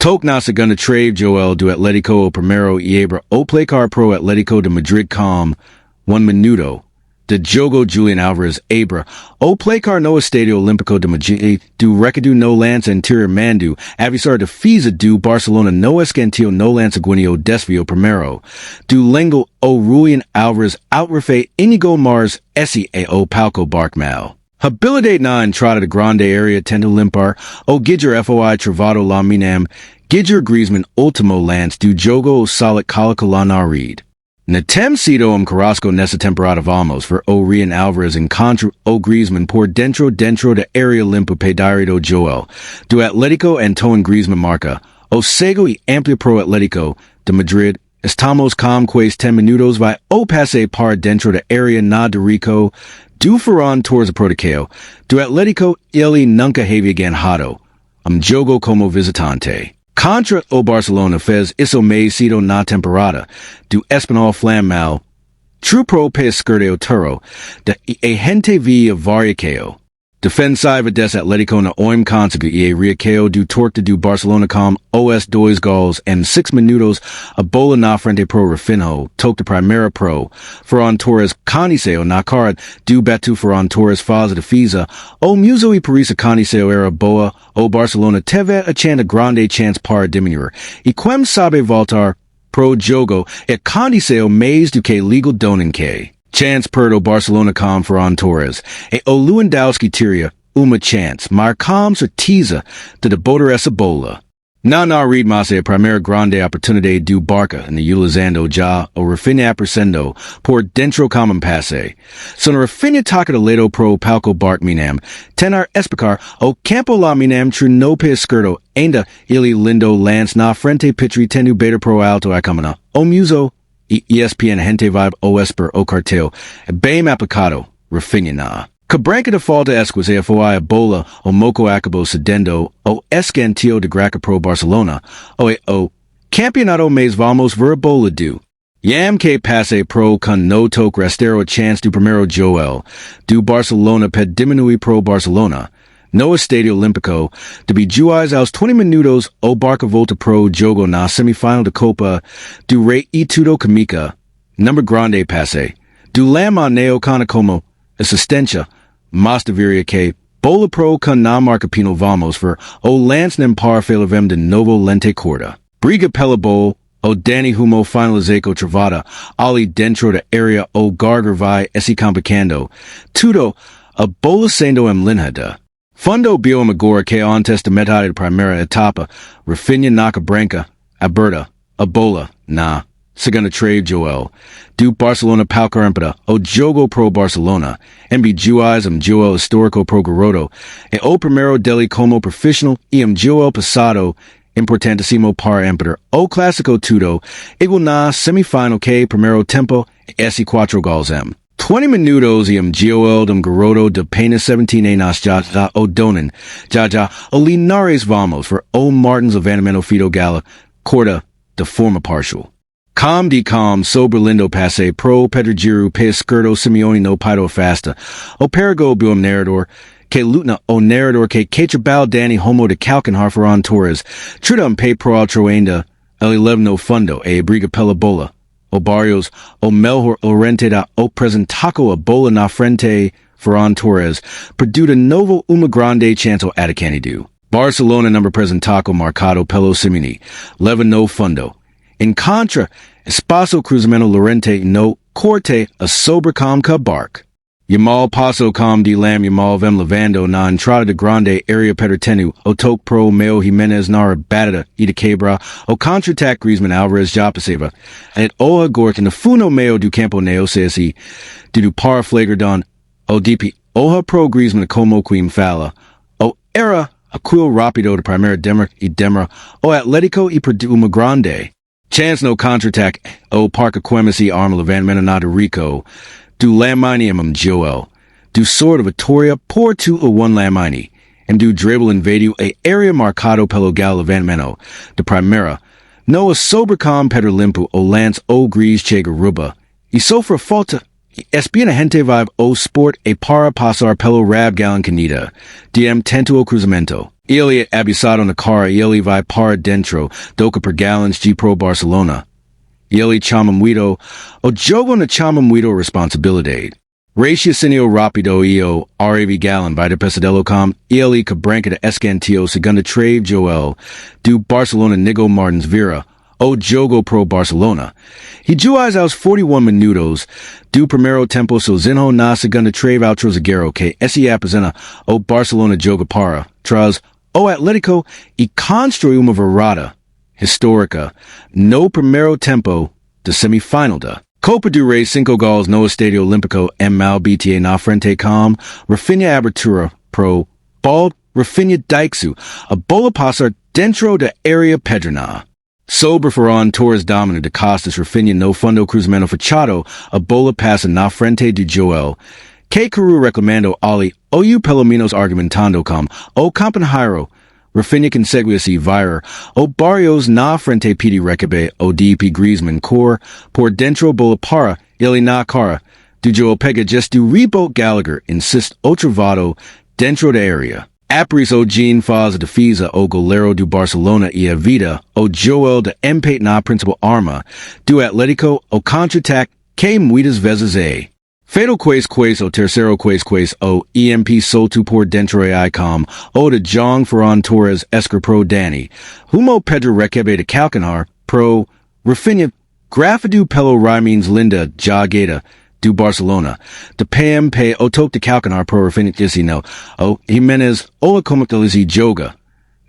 Toque na segunda trave Joel do Atlético o Primero y Abra o Placar Pro Atlético de Madrid com 1 minuto. De Jogo Julian Alvarez Abra o Placar no Estadio Olímpico de Madrid do Recadu no Lance Interior Mandu Avisar de Fiza do Barcelona no Escantillo no Lance Guineo Desvio Primero do Lengo o Julian Alvarez Outrefe Inigo Mars SEA o Palco Barkmal. Habilidade na entrada de grande area tendo limpar o Gidger FOI Travado la Minam Gidger Griezmann Ultimo Lance do Jogo o Salik Calico la Narid. Natem sido Carrasco nessa temporada vamos for o Rian Alvarez en contra o Griezmann por dentro de area limpo pedido Joel do Atlético Antoine Griezmann marca o cego y amplia pro Atlético de Madrid. Estamos com 10 minutos vai o pase par dentro de area na de Rico do Ferran Torres a Protocao do Atlético ele nunca havia ganhado jogo como visitante. Contra o Barcelona fez isso mais cedo na temporada do Espanhol Flammal. True pro pe esquerdo Turo de gente via variacao. Defensiva des Atlético na oim consigo e RIA do torta do Barcelona com os 2 gols em 6 minutos a bola na frente pro Rafinho, toque de primeira pro Ferran Torres Caniceo na cara do Beto Ferran Torres faz a defesa o Muso e Parisa Caniceo era boa o Barcelona teve a chance grande chance para diminuir e quem sabe voltar pro jogo e Caniceo mais do que legal donin que. Chance per o Barcelona com Ferran Torres e o Lewandowski tiria uma chance, mar com certeza de botar essa bola. Na read mas a primeira grande oportunidade do Barca na utilizando já o Rafinha apresando por dentro como passe. So na Rafinha toca de lado pro palco Bark Minam, tenar explicar o campo la Minam tru no pe esquerdo ainda ele lindo lance na frente pitri tenu beta pro alto a camina. O Muso ESPN Gente Vibe OSPER O Cartel, Bem Aplicado, Rafinha na. Cabranca de falta esquis a foi a bola o moco acabo sedendo o escantillo de Graca Pro Barcelona, o campeonato mais vamos ver a bola do. Yam que passe pro con no toque restero chance do primero Joel, do Barcelona ped diminui pro Barcelona. No Estadio Olímpico, de be juiz aos 20 minutos o Barca volta pro jogo na semifinal de Copa do Rei e tudo comica, number grande passe, do Lama neo cana como assistência, mas deveria que bola pro con na marca pino vamos for o lance nem par felavem de novo lente corda. Briga pela bola, o Dani Humo finalizaco travada, ali dentro da area o Garger vai esse complicando, tudo a bola sendo linhada. Fundo bio agora que antes de metade da primeira etapa, Rafinha na Cabranca, aberta, a bola, na, segunda trave Joel, do Barcelona palco empata, o jogo pro Barcelona, MB juiz Joel histórico pro Garoto, e o primeiro dele como profissional e Joel passado, importantíssimo para empatar, o clássico tudo, igual na semifinal que primeiro tempo, e esse 4 gols 20 minutos Joel Garoto de pena 17 nas já o donin, já o Linares vamos for o Martins Avanamento Fido Gala, corda de forma partial. Com sobre lindo passe pro Pedro Giroud pe esquerdo Simeone no paido fasta, o Perigo buom narrador, que lutna o narrador que quetrabal Dani Homo de Calcanhar Ferran Torres, trudum pe pro altro ainda, el 11 no fundo, e briga pela bola. O Barrios, o Melhor Orente da o presentaco a bola na frente Ferran Torres, perduda novo uma grande chance atacante do. Barcelona number presentaco marcado pelo Simini, leva no fundo. In contra, espaço cruzamento Lorente no corte a sobre com Bark. Yamal passo com de lam Yamal vem levando na entrada de grande area pertenu, o toque pro Meo Jimenez na batida e de quebra, o contra-ataque Griezmann Alvarez já passava, et o agora na funo meio do campo neo CSI, do par flagrant, o DP oha pro Griezmann como quim fala, o era aquil rápido de primeira demra, o Atlético e perdu uma grande. Chance no contra-ataque, o parca quemasi arma levantamento na de Rico, do Lamini Joel, do sword Vittoria por 2-1 Lamini, and do dribble invadiu a area marcado pelo gal levantamento, de primeira, no a sobercom Pedro Limpo o lance o gris che garuba, e sofra falta, espiana gente vibe o sport e para passar pelo rab galan canida, dm tento o cruzamento, Ele abusado na cara, ele vai para dentro, doca per gallons G Pro Barcelona. Ele chama muito, o jogo na chama muito responsabilidade. Raciocínio rápido e o RAV Gallon vai de Pesadelo com ele que branca de escantio segunda trave Joel do Barcelona Nigo Martins vira o jogo pro Barcelona. He juaz aos 41 minutos do primeiro tempo sozinho na segunda trave outro zagueiro que se apresenta o Barcelona joga para tras o Atlético e constrói uma virada histórica no primeiro tempo da semifinal da Copa do Rei 5 gols no Estadio Olímpico MAIOR na frente com Rafinha abertura pro ball Rafinha Dijksu, a bola passar dentro da área pedrona. Sobre foram Torres domínio de Costas Rafinha no fundo cruzamento fechado, a bola passa na frente de Joel. Que Caru reclamando ali, ou pelo menos argumentando com o companheiro. Rafinha consegue-se virar o Barrios na frente pede recebe o DP Griezmann cor por dentro bola para ele na cara do Joel pega just do rebote Gallagher insiste outro vado dentro da área. Apres o Jean faz a defesa o goleiro do Barcelona e a vida o Joel de empate na principal arma do Atlético o contra-ataque que muitas vezes é. Feito quais o terceiro quais o EMP solto por dentro e com o de Jong Ferran Torres escar pro Dani. Humo Pedro recebe de calcanar pro Rafinha grafado pelo Raimins Linda jogada do Barcelona. De PMP o toque de calcanar pro Rafinha Ticino o Jimenez o a comactalizi joga.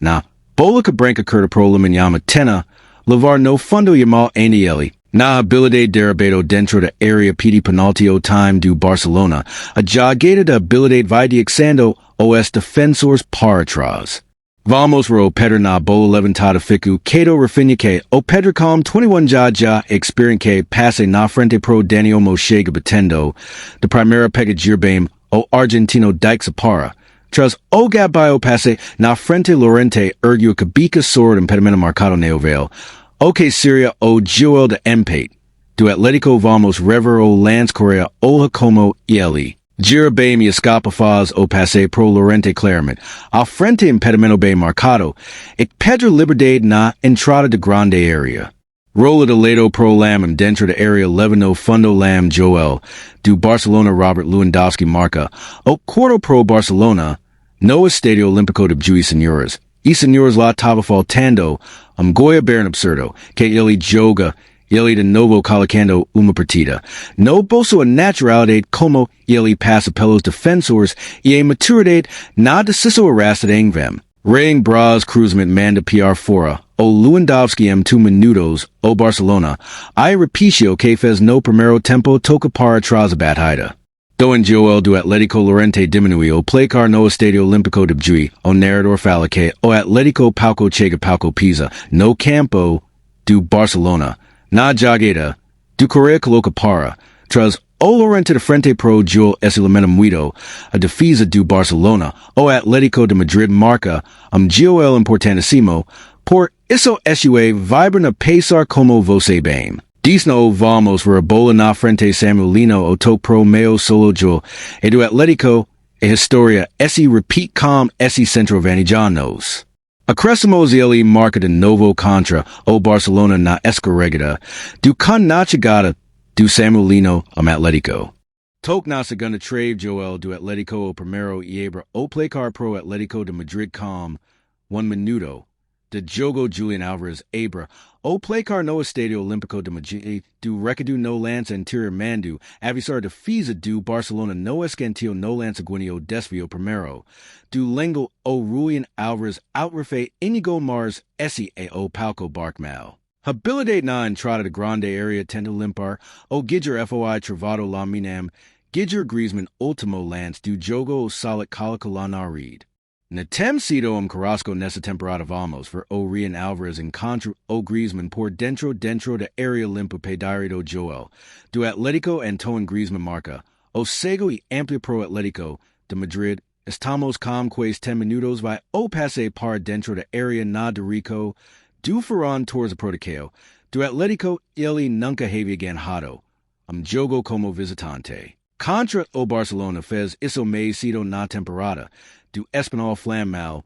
Na bola que branca curta pro Liminyama Tena levar no fundo yamal Anieli. Na habilidade derivado dentro da área pede penalti o time do Barcelona, a jogada da habilidade vai dixando os defensores para trás. Vamos ver o Pedro na bola levantada fico Cato Rafinha que o Pedro com 21 já experiência que passe na frente pro Daniel Mochega batendo, de primeira pega girbame o argentino Dijksu para. Tras o gabaio passe na frente Lorente ergue que bica sobre impedimento marcado neovel. Ok Syria o Joel de empate. Do Atlético vamos rever o Lance Correa o como ele. Gira bem me escapa faz o passe pro Lorente claramente. Al frente impedimento bem marcado. E Pedro liberdade na entrada de grande área. Rola de lado pro Lam dentro da área 11 no fundo Lam Joel. Do Barcelona Robert Lewandowski marca. O quarto pro Barcelona. No Estadio Olímpico de Juiz Senhores. E senhores lá tava faltando Goya Baron absurdo, que ele joga, ele de novo colocando uma partida. No bolso a naturalidade como ele passa pelos defensores e a maturidade na decisão arrastada em vem. Reying Braz cruzamento manda PR fora, o Lewandowski 2 minutos, o Barcelona. I repetio que fez no primeiro tempo toca para trás a batida. Doen Joel do Atlético Lorente diminuiu o placar no Estadio Olímpico de Juiz, o narrador fala que o Atlético palco chega palco pisa, no campo do Barcelona. Na jogada, do Correa coloca para, tras o Lorente de frente pro Joel esse lamenta muito, a defesa do Barcelona, o Atlético de Madrid marca, Joel importantíssimo, por isso sua vibra na pesar como você bem. Disno vamos ver a bola na frente Samuelino o toque pro meio solo Joel, e do Atlético, e historia esse repeat com esse centrovanejanos. Acrescemos ele marca de novo contra o Barcelona na escorregada, do con na chegada do Samuelino Atlético. Toque na segunda trave Joel do Atlético o primeiro e abra o placar pro Atlético de Madrid com 1 minuto. De jogo Julian Alvarez abra o placar no Estadio Olímpico de Madrid do recado no lance anterior mando avisar defesa do Barcelona no escanteio no lance guineo desvio primeiro do lengo o Julian Alvarez outrefe Inigo Mars esse o palco barkmal. Habilidade na entrada de grande área tenta limpar o Gidger foi travado la minam Gidger Griezmann ultimo lance do jogo o solid coloca la na reed. Na sido Carrasco nessa temporada vamos ver o Rian Alvarez encontra o Griezmann por dentro da área limpa pedirido Joel. Do Atlético Antoine Griezmann marca. O cego e amplia pro Atlético de Madrid. Estamos com 10 minutos vai o passe para dentro da área na de Rico. Do Ferran Torres protocolo. Do Atlético ele nunca havia ganhado. Jogo como visitante. Contra o Barcelona fez isso mais cedo na temporada. Do Espanol Flammal,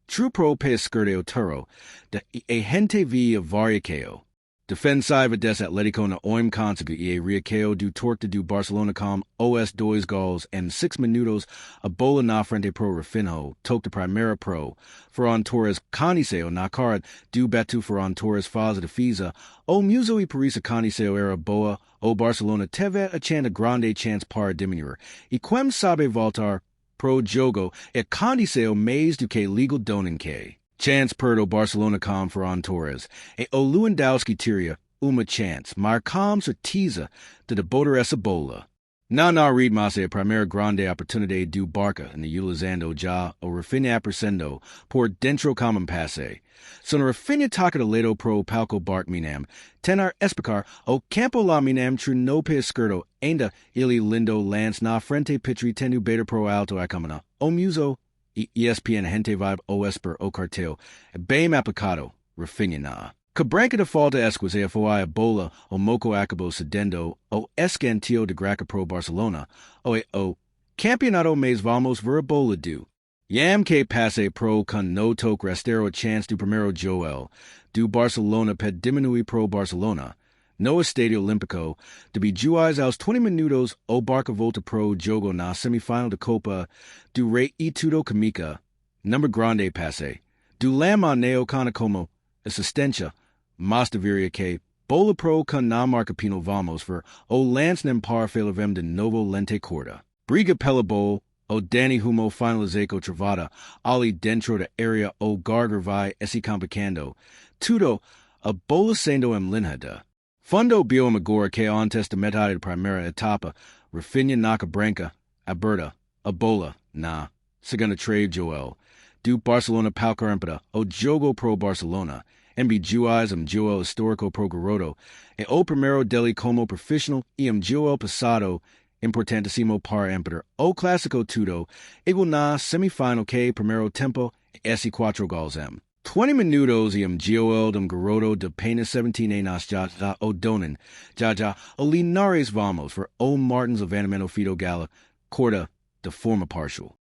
True pro pe skirteo turo, de e gente vi variakeo. Defensai des Atletico na oim consegue e RIA do torque do Barcelona com os dois gols and 6 minutos a bola na frente pro Rafinho, toque de Primera pro, Ferran Torres Caniseo na cara do batu Ferran Torres faz a defesa, o muso e Parisa Caniseo era boa, o Barcelona teve a chance grande chance para diminuir, e quem sabe voltar pro jogo e Caniseo mais do que legal donin que. Chance perdo Barcelona com Ferran Torres, e o Lewandowski tiria uma chance, mar com certeza de botar essa bola. Na read mas a primeira grande oportunidade do Barca, na utilizando já o Rafinha apresendo por dentro como passe. So na Rafinha toca de lado pro palco Barca minam, tenar explicar o campo lá minam tru no pe esquerdo, ainda ele lindo lance na frente pitri tenu beta pro alto a camina, o muso, ESPN gente vibe OSPER o cartel, bem aplicado, Rafinha na. Cabranca de falta esquis a foi a bola o moco acabou cedendo o escantio de graca pro Barcelona, o campeonato mais vamos ver a bola do. Yam que passe pro con no toque restero chance do primeiro Joel, do Barcelona ped diminui pro Barcelona. No Estadio Olímpico, de be juiz aos 20 minutos o Barca volta pro jogo na semifinal de Copa do Rei e tudo comica, number grande passe, do lama neo cana como assistência, mas deveria que bola pro con na marca pino vamos ver o lance nem par falavem de novo lente corda. Briga pela bola, o Dani Humo finalizaco travada, ali dentro da área o Garger vai esse complicando, tudo a bola sendo linhada. Fundo bio agora que antes de metade da primeira etapa, Rafinha naca branca, aberta, a bola, na, segunda trave Joel, do Barcelona palco o jogo pro Barcelona, MB juiz Joel histórico pro Garoto, e o primeiro dele como profissional e Joel passado, importantissimo para emperor, o clássico tudo, igual na semifinal que primeiro tempo, esse 4 gols 20 minutos Joel Garoto de pena 17 anos já o donin, já o Linares vamos for o Martins of Animento Fido Gala, corda de forma partial.